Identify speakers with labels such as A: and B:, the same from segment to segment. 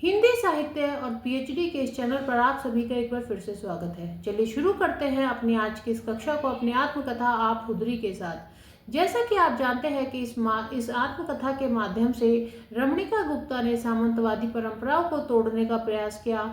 A: हिंदी साहित्य और पीएचडी के इस चैनल पर आप सभी का एक बार फिर से स्वागत है। चलिए शुरू करते हैं अपनी आज की इस कक्षा को अपनी आत्मकथा आप खुदरी के साथ। जैसा कि आप जानते हैं कि इस आत्मकथा के माध्यम से रमणिका गुप्ता ने सामंतवादी परंपराओं को तोड़ने का प्रयास किया,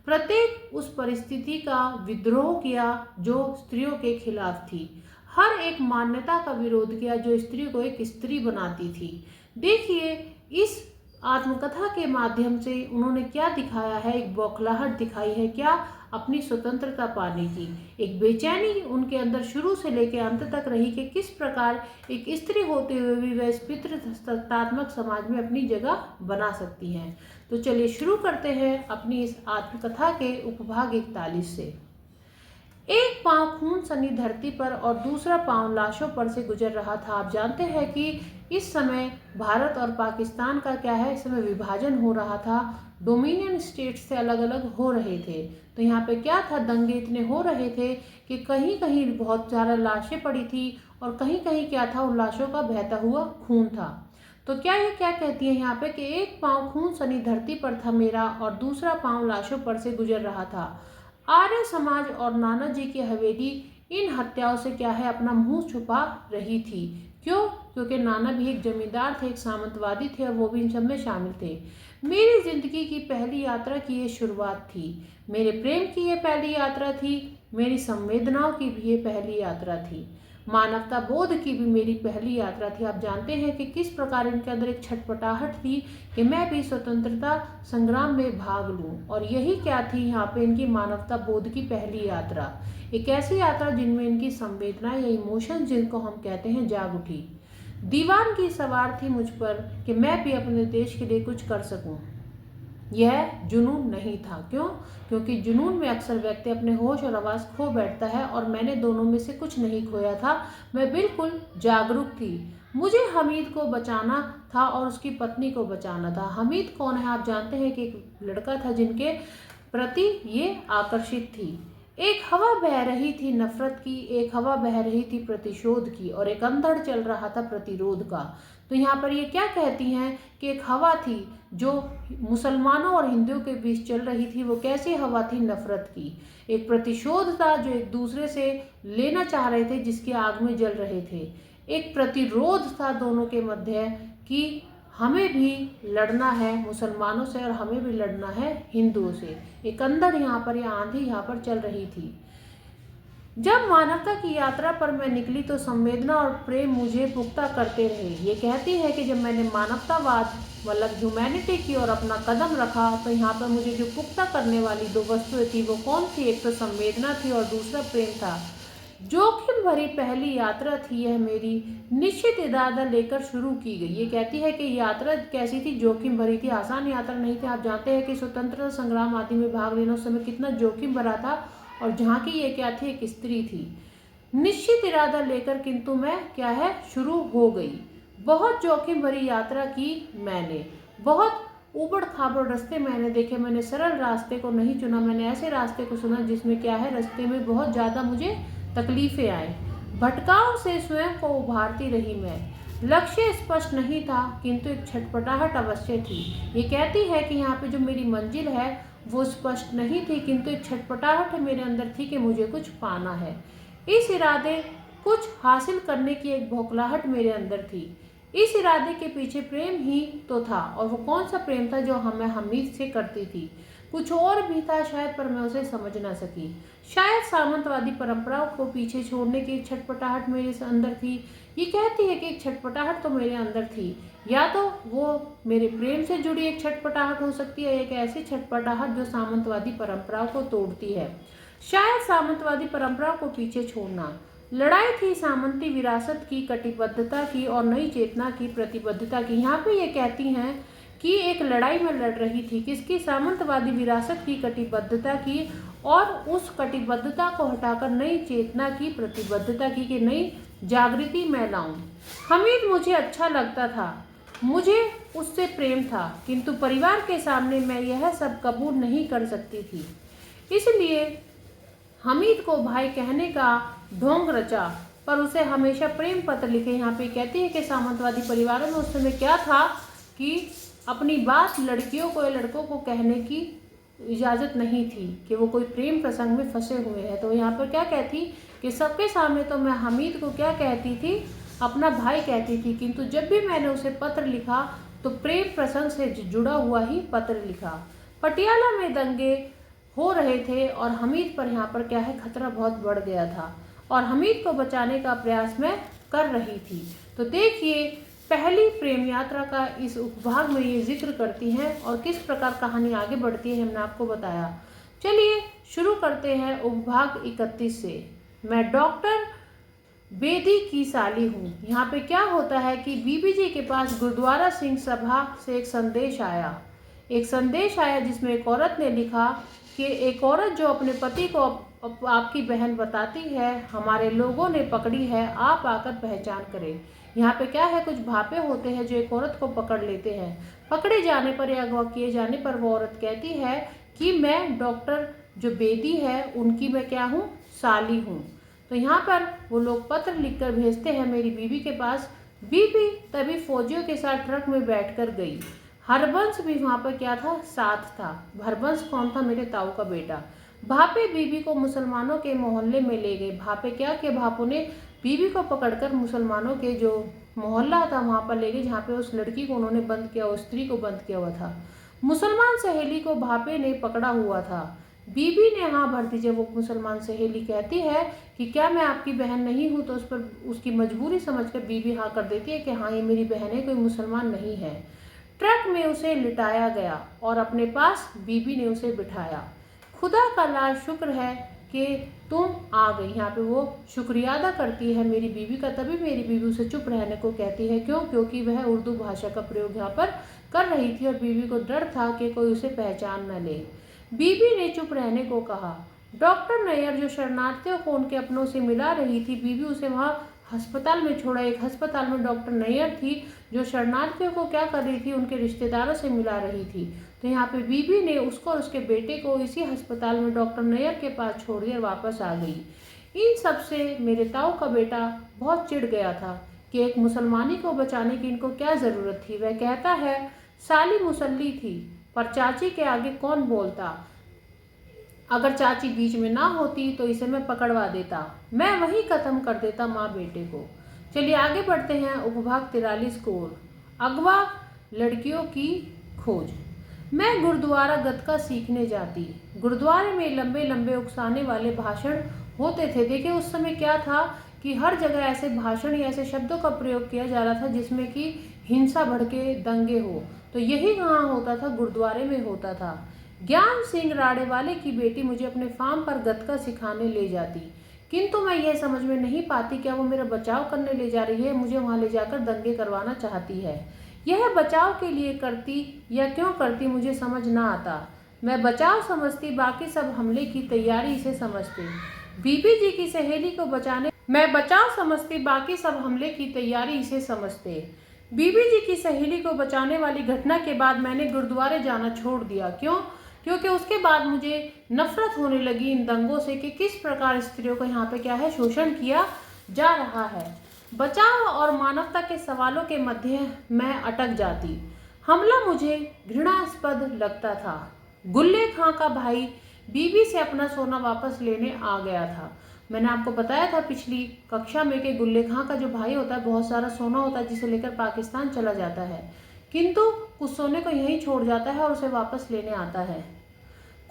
A: प्रत्येक उस परिस्थिति का विद्रोह किया जो स्त्रियों के खिलाफ थी, हर एक मान्यता का विरोध किया जो स्त्री को एक स्त्री बनाती थी। देखिए इस आत्मकथा के माध्यम से उन्होंने क्या दिखाया है, एक बौखलाहट दिखाई है, क्या अपनी स्वतंत्रता पाने की एक बेचैनी उनके अंदर शुरू से लेकर अंत तक रही कि किस प्रकार एक स्त्री होते हुए भी वह इस पितृसत्तात्मक समाज में अपनी जगह बना सकती हैं। तो चलिए शुरू करते हैं अपनी इस आत्मकथा के उपभाग 41 से। एक पांव खून सनी धरती पर और दूसरा पांव लाशों पर से गुजर रहा था। आप जानते हैं कि इस समय भारत और पाकिस्तान का क्या है, इस समय विभाजन हो रहा था, डोमिनियन स्टेट से अलग अलग हो रहे थे। तो यहाँ पे क्या था, दंगे इतने हो रहे थे कि कहीं कहीं बहुत सारा लाशें पड़ी थी और कहीं कहीं क्या था, उन लाशों का बहता हुआ खून था। तो क्या ये क्या कहती है यहाँ पे कि एक पांव खून सनी धरती पर था मेरा और दूसरा पांव लाशों पर से गुजर रहा था। आर्य समाज और नाना जी की हवेली इन हत्याओं से क्या है, अपना मुंह छुपा रही थी। क्यों? क्योंकि नाना भी एक जमींदार थे, एक सामंतवादी थे और वो भी इन सब में शामिल थे। मेरी जिंदगी की पहली यात्रा की ये शुरुआत थी, मेरे प्रेम की ये पहली यात्रा थी, मेरी संवेदनाओं की भी ये पहली यात्रा थी, मानवता बोध की भी मेरी पहली यात्रा थी। आप जानते हैं कि किस प्रकार इनके अंदर एक छटपटाहट थी कि मैं भी स्वतंत्रता संग्राम में भाग लूं, और यही क्या थी यहाँ पे इनकी मानवता बोध की पहली यात्रा, एक ऐसी यात्रा जिनमें इनकी संवेदना या इमोशन जिनको हम कहते हैं जाग उठी। दीवान की सवार थी मुझ पर कि मैं भी अपने देश के लिए कुछ कर सकूं। यह जुनून नहीं था। क्यों? क्योंकि जुनून में अक्सर व्यक्ति अपने होश और आवाज़ खो बैठता है, और मैंने दोनों में से कुछ नहीं खोया था। मैं बिल्कुल जागरूक थी। मुझे हमीद को बचाना था और उसकी पत्नी को बचाना था। हमीद कौन है? आप जानते हैं कि एक लड़का था जिनके प्रति ये आकर्षित थी। एक हवा बह रही थी नफरत की, एक हवा बह रही थी प्रतिशोध की, और एक अंधड़ चल रहा था प्रतिरोध का। तो यहाँ पर ये क्या कहती हैं कि एक हवा थी जो मुसलमानों और हिंदुओं के बीच चल रही थी। वो कैसी हवा थी? नफरत की। एक प्रतिशोध था जो एक दूसरे से लेना चाह रहे थे, जिसकी आग में जल रहे थे। एक प्रतिरोध था दोनों के मध्य कि हमें भी लड़ना है मुसलमानों से और हमें भी लड़ना है हिंदुओं से। एक अंदर यहाँ पर या आंधी यहाँ पर चल रही थी। जब मानवता की यात्रा पर मैं निकली तो संवेदना और प्रेम मुझे पुख्ता करते रहे। ये कहती है कि जब मैंने मानवतावाद मतलब ह्यूमैनिटी की ओर अपना कदम रखा तो यहाँ पर मुझे जो पुख्ता करने वाली दो वस्तुएं थी वो कौन थी? एक तो संवेदना थी और दूसरा प्रेम था। जोखिम भरी पहली यात्रा थी यह मेरी, निश्चित इरादा लेकर शुरू की गई। ये कहती है कि यात्रा कैसी थी? जोखिम भरी थी, आसान यात्रा नहीं थी। आप जानते हैं कि स्वतंत्रता संग्राम आदि में भाग लेना उस समय कितना जोखिम भरा था, और जहाँ की ये क्या थी, एक स्त्री थी। निश्चित इरादा लेकर किंतु मैं क्या है, शुरू हो गई। बहुत जोखिम भरी यात्रा की मैंने, बहुत ऊबड़ खाबड़ रास्ते मैंने देखे, मैंने सरल रास्ते को नहीं चुना, मैंने ऐसे रास्ते को चुना जिसमें क्या है, रास्ते में बहुत ज़्यादा मुझे तकलीफें आए। भटकाव से स्वयं को उभारती रही मैं। लक्ष्य स्पष्ट नहीं था किंतु एक छटपटाहट अवश्य थी। ये कहती है कि यहाँ पे जो मेरी मंजिल है वो स्पष्ट नहीं थी किंतु एक छटपटाहट मेरे अंदर थी कि मुझे कुछ पाना है। इस इरादे कुछ हासिल करने की एक भौखलाहट मेरे अंदर थी। इस इरादे के पीछे प्रेम ही तो था, और वो कौन सा प्रेम था जो मैं हमीद से करती थी। कुछ और भी था शायद, पर मैं उसे समझ ना सकी। शायद सामंतवादी परंपराओं को पीछे छोड़ने की एक छटपटाहट मेरे अंदर थी। ये कहती है कि एक छटपटाहट तो मेरे अंदर थी, या तो वो मेरे प्रेम से जुड़ी एक छटपटाहट हो सकती है, एक ऐसी छटपटाहट जो सामंतवादी परंपराओं को तोड़ती है। शायद सामंतवादी परंपराओं को पीछे छोड़ना। लड़ाई थी सामंती विरासत की, कटिबद्धता की और नई चेतना की प्रतिबद्धता की। यहाँ पे ये कहती हैं कि एक लड़ाई में लड़ रही थी, किसकी? सामंतवादी विरासत की, कटिबद्धता की, और उस कटिबद्धता को हटाकर नई चेतना की, प्रतिबद्धता की, कि नई जागृति मैं लाऊं। हमीद मुझे अच्छा लगता था, मुझे उससे प्रेम था, किंतु परिवार के सामने मैं यह सब कबूल नहीं कर सकती थी। इसलिए हमीद को भाई कहने का ढोंग रचा, पर उसे हमेशा प्रेम पत्र लिखे। यहाँ पे कहती है कि सामंतवादी परिवारों में उस समय क्या था कि अपनी बात लड़कियों को या लड़कों को कहने की इजाज़त नहीं थी कि वो कोई प्रेम प्रसंग में फंसे हुए हैं। तो यहाँ पर क्या कहती कि सबके सामने तो मैं हमीद को क्या कहती थी, अपना भाई कहती थी, किंतु जब भी मैंने उसे पत्र लिखा तो प्रेम प्रसंग से जुड़ा हुआ ही पत्र लिखा। पटियाला में दंगे हो रहे थे और हमीद पर यहाँ पर क्या है, खतरा बहुत बढ़ गया था और हमीद को बचाने का प्रयास मैं कर रही थी। तो देखिए पहली प्रेम यात्रा का इस उपभाग में ये जिक्र करती हैं और किस प्रकार कहानी आगे बढ़ती है हमने आपको बताया। चलिए शुरू करते हैं उपभाग 31 से। मैं डॉक्टर बेदी की साली हूँ। यहाँ पे क्या होता है कि बीबी जी के पास गुरुद्वारा सिंह सभा से एक संदेश आया जिसमें एक औरत ने लिखा कि एक औरत जो अपने पति को आपकी बहन बताती है, हमारे लोगों ने पकड़ी है, आप आकर पहचान करें। यहाँ पे क्या है, कुछ भापे होते हैं जो एक औरत को पकड़ लेते हैं। पकड़े जाने पर या अगवा किए जाने पर वो औरत कहती है कि मैं डॉक्टर जो बेदी है उनकी मैं क्या हूँ, साली हूँ। तो यहाँ पर वो लोग पत्र लिखकर भेजते हैं मेरी बीबी के पास। बीबी तभी फौजियों के साथ ट्रक में बैठकर गई। हरबंश भी वहाँ पर क्या था, साथ था। हरबंश कौन था, मेरे ताऊ का बेटा। भापे बीबी को मुसलमानों के मोहल्ले में ले गए। भापे क्या कि भापों ने बीबी को पकड़कर मुसलमानों के जो मोहल्ला था वहाँ पर ले गए, जहाँ पे उस लड़की को उन्होंने बंद किया, उस स्त्री को बंद किया हुआ था। मुसलमान सहेली को भापे ने पकड़ा हुआ था। बीबी ने हाँ भर दी। जब वो मुसलमान सहेली कहती है कि क्या मैं आपकी बहन नहीं हूँ, तो उस पर उसकी मजबूरी समझकर बीबी हाँ कर देती है कि हाँ ये मेरी बहन है, कोई मुसलमान नहीं है। ट्रक में उसे लिटाया गया और अपने पास बीबी ने उसे बिठाया। खुदा का लाख शुक्र है कि तुम आ गई। यहाँ पे वो शुक्रिया अदा करती है मेरी बीवी का। तभी मेरी बीवी उसे चुप रहने को कहती है। क्यों? क्योंकि वह उर्दू भाषा का प्रयोग यहाँ पर कर रही थी और बीवी को डर था कि कोई उसे पहचान न ले। बीबी ने चुप रहने को कहा। डॉक्टर नैयर जो शरणार्थियों को उनके अपनों से मिला रही थी, बीबी उसे वहाँ अस्पताल में छोड़ा। एक अस्पताल में डॉक्टर नैयर थी जो शरणार्थियों को क्या कर रही थी, उनके रिश्तेदारों से मिला रही थी। तो यहाँ पे बीबी ने उसको और उसके बेटे को इसी अस्पताल में डॉक्टर नैयर के पास छोड़ दिया, वापस आ गई। इन सब से मेरे ताऊ का बेटा बहुत चिढ़ गया था कि एक मुसलमानी को बचाने की इनको क्या ज़रूरत थी। वह कहता है साली मुसल्ली थी, पर चाची के आगे कौन बोलता। अगर चाची बीच में ना होती तो इसे मैं पकड़वा देता, मैं वही खत्म कर देता माँ बेटे को। चलिए आगे बढ़ते हैं उपभाग 43 की ओर। अगवा लड़कियों की खोज। मैं गुरुद्वारा गतका सीखने जाती। गुरुद्वारे में लंबे लंबे उकसाने वाले भाषण होते थे। देखिए उस समय क्या था कि हर जगह ऐसे भाषण या ऐसे शब्दों का प्रयोग किया जा रहा था जिसमें कि हिंसा भड़के, दंगे हो। तो यही कहाँ होता था, गुरुद्वारे में होता था। ज्ञान सिंह राड़ेवाले की बेटी मुझे अपने फार्म पर गतका सिखाने ले जाती, किंतु मैं यह समझ में नहीं पाती क्या वो मेरा बचाव करने ले जा रही है, मुझे वहाँ ले जाकर दंगे करवाना चाहती है। यह बचाव के लिए करती या क्यों करती मुझे समझ ना आता। मैं बचाव समझती, बाकी सब हमले की तैयारी इसे समझते। बीबी जी की सहेली को बचाने मैं बचाव समझती, बाकी सब हमले की तैयारी इसे समझते। बीबी जी की सहेली को बचाने वाली घटना के बाद मैंने गुरुद्वारे जाना छोड़ दिया। क्यों? क्योंकि उसके बाद मुझे नफरत होने लगी इन दंगों से कि किस प्रकार स्त्रियों को यहाँ पे क्या है, शोषण किया जा रहा है। बचाव और मानवता के सवालों के मध्य मैं अटक जाती। हमला मुझे घृणास्पद लगता था। गुल्ले खां का भाई बीबी से अपना सोना वापस लेने आ गया था। मैंने आपको बताया था पिछली कक्षा में कि गुल्ले खां का जो भाई होता है, बहुत सारा सोना होता है जिसे लेकर पाकिस्तान चला जाता है, किंतु कुछ सोने को यहीं छोड़ जाता है और उसे वापस लेने आता है।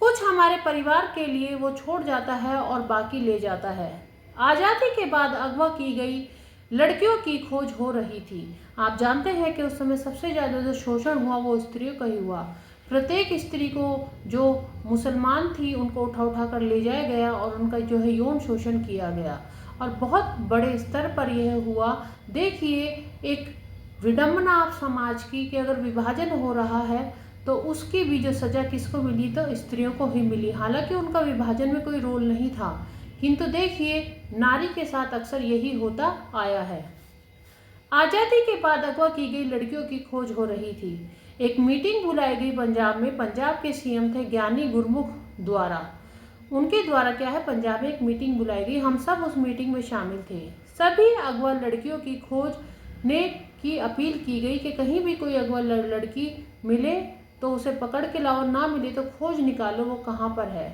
A: कुछ हमारे परिवार के लिए वो छोड़ जाता है और बाकी ले जाता है। आज़ादी के बाद अगवा की गई लड़कियों की खोज हो रही थी। आप जानते हैं कि उस समय सबसे ज़्यादा जो शोषण हुआ वो स्त्रियों का ही हुआ। प्रत्येक स्त्री को जो मुसलमान थी उनको उठा कर ले जाया गया और उनका जो है यौन शोषण किया गया और बहुत बड़े स्तर पर यह हुआ। देखिए एक विडंबना आप समाज की कि अगर विभाजन हो रहा है तो उसकी भी जो सज़ा किसको मिली, तो स्त्रियों को ही मिली। हालांकि उनका विभाजन में कोई रोल नहीं था, किंतु देखिए नारी के साथ अक्सर यही होता आया है। आज़ादी के बाद अगवा की गई लड़कियों की खोज हो रही थी। एक मीटिंग बुलाई गई पंजाब में। पंजाब के सीएम थे ज्ञानी गुरमुख द्वारा। उनके द्वारा क्या है, पंजाब में एक मीटिंग बुलाई गई। हम सब उस मीटिंग में शामिल थे। सभी अगवा लड़कियों की खोज ने की अपील की गई कि कहीं भी कोई अगवा लड़की मिले तो उसे पकड़ के लाओ, ना मिले तो खोज निकालो वो कहाँ पर है।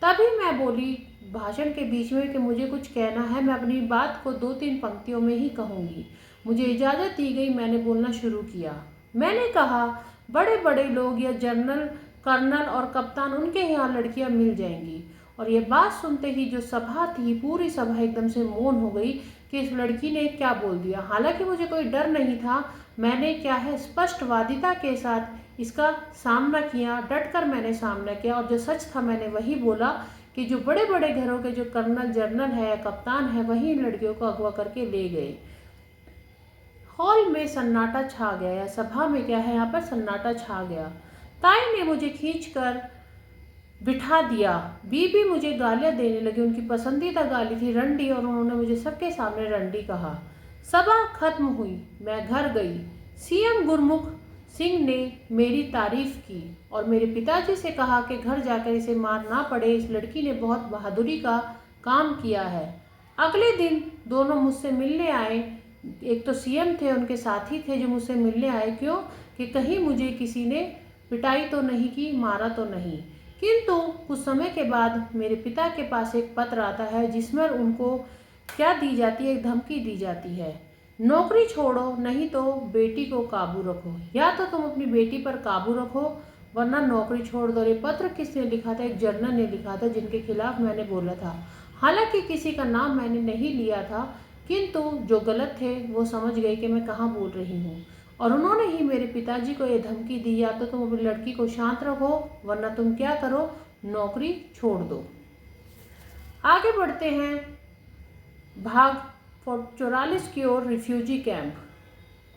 A: तभी मैं बोली भाषण के बीच में कि मुझे कुछ कहना है, मैं अपनी बात को 2-3 पंक्तियों में ही कहूँगी। मुझे इजाज़त दी गई, मैंने बोलना शुरू किया। मैंने कहा, बड़े बड़े लोग या जनरल, कर्नल और कप्तान, उनके यहाँ लड़कियाँ मिल जाएंगी। और ये बात सुनते ही जो सभा थी, पूरी सभा एकदम से मौन हो गई कि इस लड़की ने क्या बोल दिया। हालांकि मुझे कोई डर नहीं था, मैंने क्या है स्पष्टवादिता के साथ इसका सामना किया, डटकर मैंने सामना किया और जो सच था मैंने वही बोला कि जो बड़े बड़े घरों के जो कर्नल, जनरल है, कप्तान है, वही इन लड़कियों को अगवा करके ले गए। हॉल में सन्नाटा छा गया, या सभा में क्या है यहाँ पर सन्नाटा छा गया। ताई ने मुझे खींचकर बिठा दिया। बीबी मुझे गालियां देने लगी, उनकी पसंदीदा गाली थी रंडी, और उन्होंने मुझे सबके सामने रंडी कहा। सभा खत्म हुई, मैं घर गई। सीएम गुरमुख सिंह ने मेरी तारीफ की और मेरे पिताजी से कहा कि घर जाकर इसे मार ना पड़े, इस लड़की ने बहुत बहादुरी का काम किया है। अगले दिन दोनों मुझसे मिलने आए। एक तो सीएम थे, उनके साथी थे जो मुझसे मिलने आए। क्यों? कि कहीं मुझे किसी ने पिटाई तो नहीं की, मारा तो नहीं। किंतु कुछ समय के बाद मेरे पिता के पास एक पत्र आता है जिसमें उनको क्या दी जाती है, एक धमकी दी जाती है, नौकरी छोड़ो नहीं तो बेटी को काबू रखो, या तो तुम अपनी बेटी पर काबू रखो वरना नौकरी छोड़ दो। ये पत्र किसने लिखा था? एक जनरल ने लिखा था जिनके खिलाफ मैंने बोला था। हालांकि किसी का नाम मैंने नहीं लिया था, किंतु जो गलत थे वो समझ गए कि मैं कहाँ बोल रही हूँ, और उन्होंने ही मेरे पिताजी को ये धमकी दी, या तो तुम अपनी लड़की को शांत रखो वरना तुम क्या करो, नौकरी छोड़ दो। आगे बढ़ते हैं भाग 44 की ओर, रिफ्यूजी कैंप।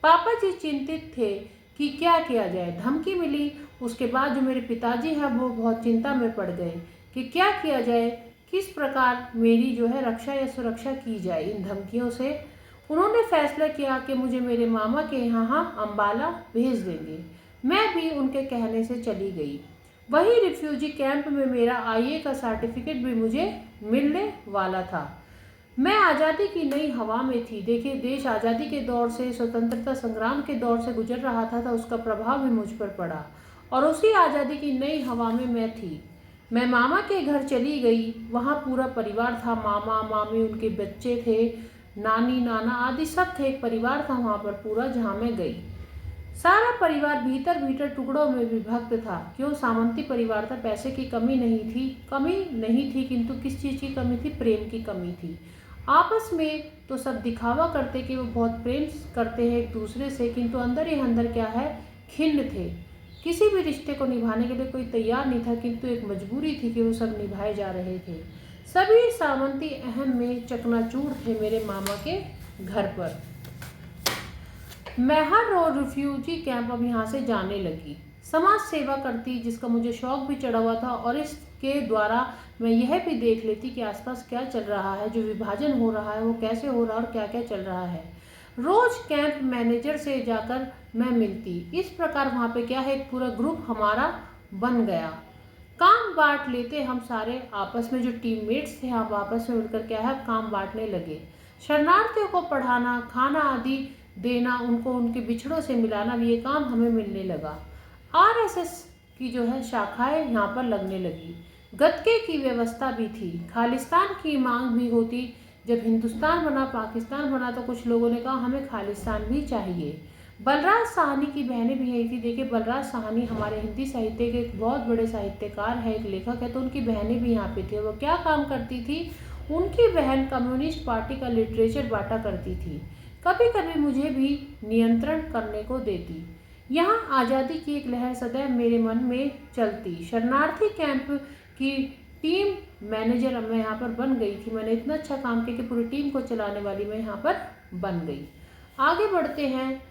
A: पापा जी चिंतित थे कि क्या किया जाए। धमकी मिली, उसके बाद जो मेरे पिताजी हैं वो बहुत चिंता में पड़ गए कि क्या किया जाए, किस प्रकार मेरी जो है रक्षा या सुरक्षा की जाए इन धमकियों से। उन्होंने फैसला किया कि मुझे मेरे मामा के यहाँ अम्बाला भेज देंगे। मैं भी उनके कहने से चली गई। वही रिफ्यूजी कैंप में मेरा आईए का सर्टिफिकेट भी मुझे मिलने वाला था। मैं आज़ादी की नई हवा में थी। देखिए, देश आज़ादी के दौर से, स्वतंत्रता संग्राम के दौर से गुजर रहा था, उसका प्रभाव भी मुझ पर पड़ा, और उसी आज़ादी की नई हवा में मैं थी। मैं मामा के घर चली गई। वहाँ पूरा परिवार था, मामा मामी, उनके बच्चे थे, नानी नाना आदि सब थे। एक परिवार था वहाँ पर पूरा, जहाँ मैं गई। सारा परिवार भीतर भीतर टुकड़ों में विभक्त था। क्यों? सामंती परिवार था, पैसे की कमी नहीं थी, किंतु किस चीज़ की कमी थी? प्रेम की कमी थी। आपस में तो सब दिखावा करते कि वो बहुत प्रेम करते हैं एक दूसरे से, किंतु अंदर ही अंदर क्या है, खिन्न थे। किसी भी रिश्ते को निभाने के लिए कोई तैयार नहीं था, किंतु एक मजबूरी थी कि वो सब निभाए जा रहे थे। सभी सामंती अहम में चकनाचूर थे मेरे मामा के घर पर। मैं हर रोज रिफ्यूजी कैंप अब यहाँ से जाने लगी, समाज सेवा करती, जिसका मुझे शौक भी चढ़ा हुआ था, और इसके द्वारा मैं यह भी देख लेती कि आसपास क्या चल रहा है, जो विभाजन हो रहा है वो कैसे हो रहा है और क्या क्या चल रहा है। रोज कैंप मैनेजर से जाकर मैं मिलती। इस प्रकार वहाँ पे क्या है, एक पूरा ग्रुप हमारा बन गया। काम बांट लेते हम सारे आपस में, जो टीममेट्स थे हम आपस में मिलकर क्या है काम बांटने लगे। शरणार्थियों को पढ़ाना, खाना आदि देना, उनको उनके बिछड़ों से मिलाना, ये काम हमें मिलने लगा। आरएसएस की जो है शाखाएं यहाँ पर लगने लगी। गत्के की व्यवस्था भी थी। खालिस्तान की मांग भी होती। जब हिंदुस्तान बना, पाकिस्तान बना, तो कुछ लोगों ने कहा हमें खालिस्तान भी चाहिए। बलराज साहनी की बहनें भी यही थी। देखिए, बलराज साहनी हमारे हिंदी साहित्य के एक बहुत बड़े साहित्यकार है, एक लेखक है, तो उनकी बहनें भी यहाँ पे थी। वो क्या काम करती थी? उनकी बहन कम्युनिस्ट पार्टी का लिटरेचर बांटा करती थी। कभी कभी मुझे भी नियंत्रण करने को देती। यहाँ आज़ादी की एक लहर सदैव मेरे मन में चलती। शरणार्थी कैंप की टीम मैनेजर मैं यहाँ पर बन गई थी। मैंने इतना अच्छा काम किया कि पूरी टीम को चलाने वाली मैं यहाँ पर बन गई। आगे बढ़ते हैं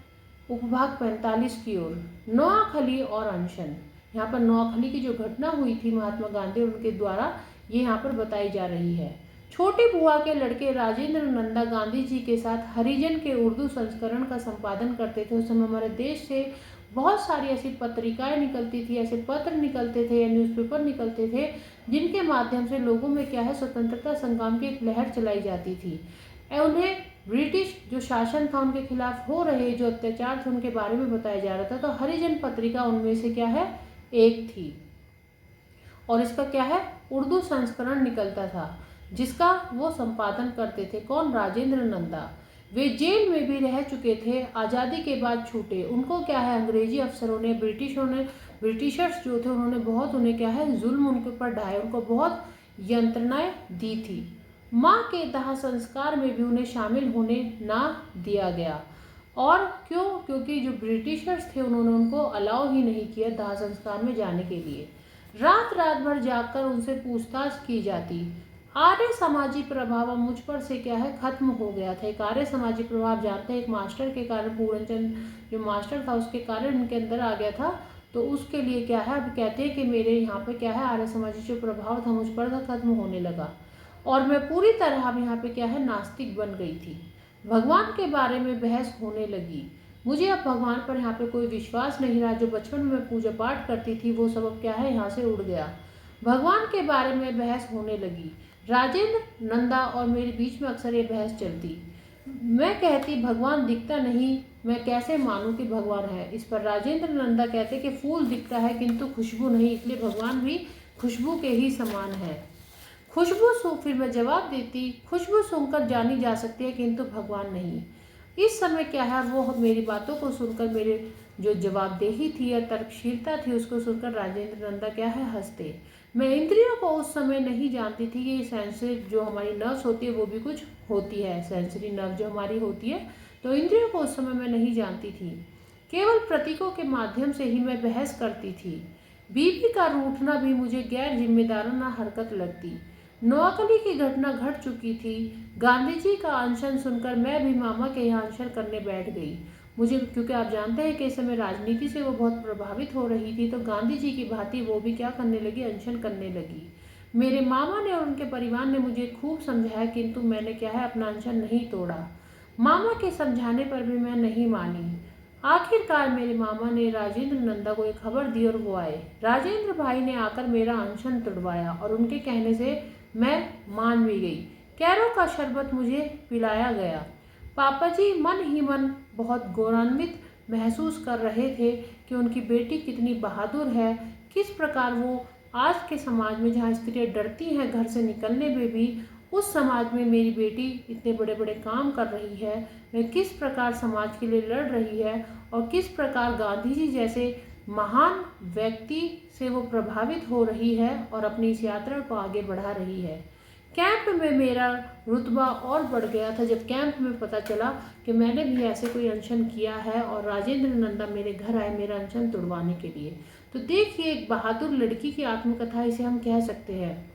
A: उपभाग 45 की ओर, नोआखली और अनशन। यहाँ पर नोआखली की जो घटना हुई थी महात्मा गांधी उनके द्वारा, ये यहाँ पर बताई जा रही है। छोटी बुआ के लड़के राजेंद्र नंदा गांधी जी के साथ हरिजन के उर्दू संस्करण का संपादन करते थे। उस समय हमारे देश से बहुत सारी ऐसी पत्रिकाएं निकलती थी, ऐसे पत्र निकलते थे या न्यूज़पेपर निकलते थे, जिनके माध्यम से लोगों में क्या है स्वतंत्रता संग्राम की एक लहर चलाई जाती थी। उन्हें ब्रिटिश जो शासन था उनके खिलाफ हो रहे जो अत्याचार थे उनके बारे में बताया जा रहा था। तो हरिजन पत्रिका उनमें से क्या है, एक थी, और इसका क्या है, उर्दू संस्करण निकलता था, जिसका वो संपादन करते थे। कौन, राजेंद्र नंदा। वे जेल में भी रह चुके थे, आज़ादी के बाद छूटे। उनको क्या है, अंग्रेजी अफसरों ने, ब्रिटिशर्स जो थे उन्होंने बहुत उन्हें क्या है, जुल्म उनके ऊपर ढाए, उनको बहुत यंत्रणाएं दी थी। माँ के दाह संस्कार में भी उन्हें शामिल होने ना दिया गया। और क्यों, क्योंकि जो ब्रिटिशर्स थे उन्होंने उनको अलाउ ही नहीं किया दाह संस्कार में जाने के लिए। रात रात भर जागकर उनसे पूछताछ की जाती। आर्य सामाजिक प्रभाव अब मुझ पर से क्या है, खत्म हो गया था। एक आर्य सामाजिक प्रभाव जानते हैं, एक मास्टर के कारण, पूर्णचंद जो मास्टर था उसके कारण उनके अंदर आ गया था। तो उसके लिए क्या है, अब कहते हैं कि मेरे यहाँ पे क्या है, आर्य सामाजिक जो प्रभाव था मुझ पर था, खत्म होने लगा और मैं पूरी तरह अब यहाँ पे क्या है, नास्तिक बन गई थी। भगवान के बारे में बहस होने लगी। मुझे अब भगवान पर यहाँ पे कोई विश्वास नहीं रहा। जो बचपन में मैं पूजा पाठ करती थी वो सब अब क्या है, यहाँ से उड़ गया। भगवान के बारे में बहस होने लगी। राजेंद्र नंदा और मेरे बीच में अक्सर ये बहस चलती। मैं कहती भगवान दिखता नहीं, मैं कैसे मानूं कि भगवान है। इस पर राजेंद्र नंदा कहते कि फूल दिखता है किंतु खुशबू नहीं, इसलिए भगवान भी खुशबू के ही समान है। फिर मैं जवाब देती, खुशबू सूंघकर जानी जा सकती है किंतु भगवान नहीं। इस समय क्या है, वो मेरी बातों को सुनकर, मेरे जो जवाबदेही थी या तर्कशीलता थी उसको सुनकर राजेंद्र नंदा क्या है, हंसते। मैं इंद्रियों को उस समय नहीं जानती थी कि सेंसरी जो हमारी नर्व्स होती है वो भी कुछ होती है, सेंसरी नर्व जो हमारी होती है, तो इंद्रियों को उस समय मैं नहीं जानती थी। केवल प्रतीकों के माध्यम से ही मैं बहस करती थी। बीबी का रूठना भी मुझे गैर जिम्मेदाराना हरकत लगती। नोआखली की घटना घट चुकी थी। गांधी जी का अनशन सुनकर मैं भी मामा के यहाँ अनशन करने बैठ गई। मुझे, क्योंकि आप जानते हैं कि इस समय राजनीति से वो बहुत प्रभावित हो रही थी, तो गांधी जी की भांति वो भी क्या करने लगी, अनशन करने लगी। मेरे मामा ने और उनके परिवार ने मुझे खूब समझाया, किंतु मैंने क्या है, अपना अनशन नहीं तोड़ा। मामा के समझाने पर भी मैं नहीं मानी। आखिरकार मेरे मामा ने राजेंद्र नंदा को एक खबर दी और वो आए। राजेंद्र भाई ने आकर मेरा अनशन तुड़वाया और उनके कहने से मैं मान भी गई। कैरों का शरबत मुझे पिलाया गया। पापा जी मन ही मन बहुत गौरवान्वित महसूस कर रहे थे कि उनकी बेटी कितनी बहादुर है, किस प्रकार वो आज के समाज में जहाँ स्त्रियाँ डरती हैं घर से निकलने में भी, उस समाज में मेरी बेटी इतने बड़े बड़े काम कर रही है, वह किस प्रकार समाज के लिए लड़ रही है और किस प्रकार गांधी जी जैसे महान व्यक्ति से वो प्रभावित हो रही है और अपनी इस यात्रा को आगे बढ़ा रही है। कैंप में मेरा रुतबा और बढ़ गया था जब कैंप में पता चला कि मैंने भी ऐसे कोई अनशन किया है और राजेंद्र नंदा मेरे घर आए मेरा अनशन तुड़वाने के लिए। तो देखिए, एक बहादुर लड़की की आत्मकथा इसे हम कह सकते हैं।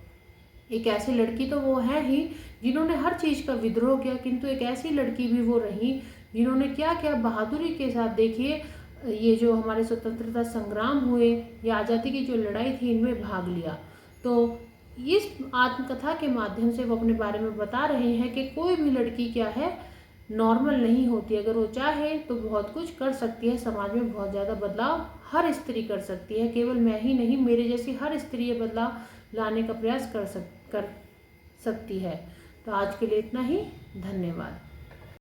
A: एक ऐसी लड़की तो वो है ही जिन्होंने हर चीज़ का विद्रोह किया, किंतु एक ऐसी लड़की भी वो रही जिन्होंने क्या क्या बहादुरी के साथ, देखिए ये जो हमारे स्वतंत्रता संग्राम हुए या आज़ादी की जो लड़ाई थी इनमें भाग लिया। तो इस आत्मकथा के माध्यम से वो अपने बारे में बता रहे हैं कि कोई भी लड़की क्या है, नॉर्मल नहीं होती। अगर वो चाहे तो बहुत कुछ कर सकती है, समाज में बहुत ज़्यादा बदलाव हर स्त्री कर सकती है। केवल मैं ही नहीं, मेरे जैसी हर स्त्री ये बदलाव लाने का प्रयास कर सकती है। तो आज के लिए इतना ही, धन्यवाद।